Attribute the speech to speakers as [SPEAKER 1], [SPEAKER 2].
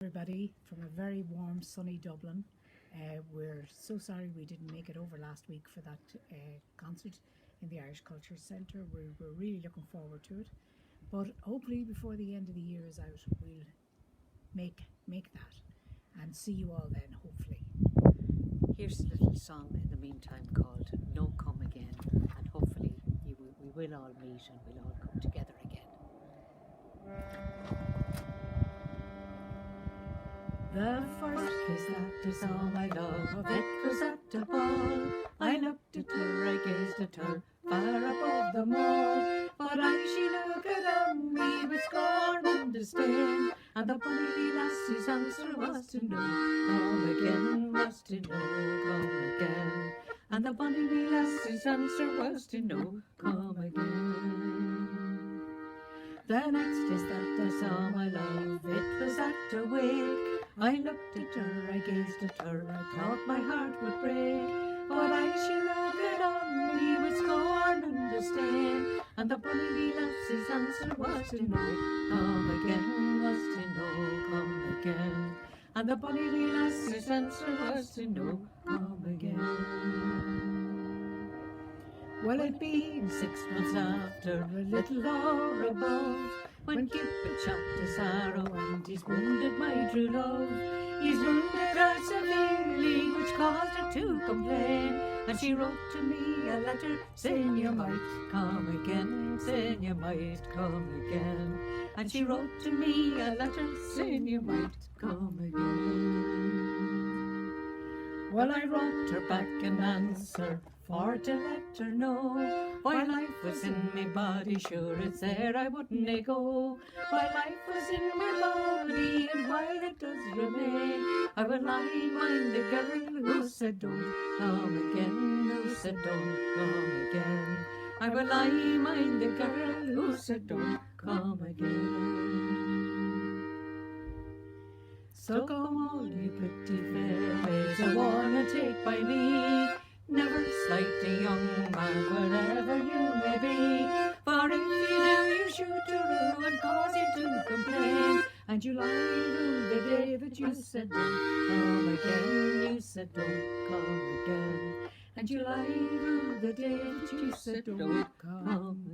[SPEAKER 1] everybody from a very warm, sunny Dublin. We're so sorry we didn't make it over last week for that concert in the Irish Culture Centre. We're really looking forward to it. But hopefully before the end of the year is out, we'll make that and see you all then, hopefully.
[SPEAKER 2] Here's a little song in the meantime called No Come Again, and hopefully we will all meet and we'll all come together again.
[SPEAKER 3] The first kiss that I saw my love, it was at a ball. I looked at her, I gazed at her, far above them all. But she looked on me with scorn and disdain, and the bonny wee lassie's answer was to no, come again, was to no, come again. And the bonny wee lassie's answer was to no, come again. The next is that I saw my love, it was at a wake. I looked at her, I gazed at her, I thought my heart would break. But she looked on me with scorn and disdain, and the bonny wee lassie's answer was to no, come again, was to no, come again. And the bonny wee lassie's answer was to no, come again. Well, it'd been 6 months after, a little or above, when Cupid shot his arrow and he's wounded my true love. He's wounded her severely, which caused her to complain, and she wrote to me a letter saying you might come again, saying you might come again. And she wrote to me a letter saying you might come again. Well, I wrote her back an answer for to let her know, while life was in me body, sure it's there I wouldn't go. While life was in my body, and while it does remain, I will I mind the girl who said don't come again, who said don't come again. I will I mind the girl who said don't come again. So come all you pretty fair maids, I wanna take by me, never slight a young man wherever you may be. For if you do, you shoot to rue and cause you to complain, and you lie rue the day that you said don't come again, you said don't come again. And you lie rue the day that you said don't come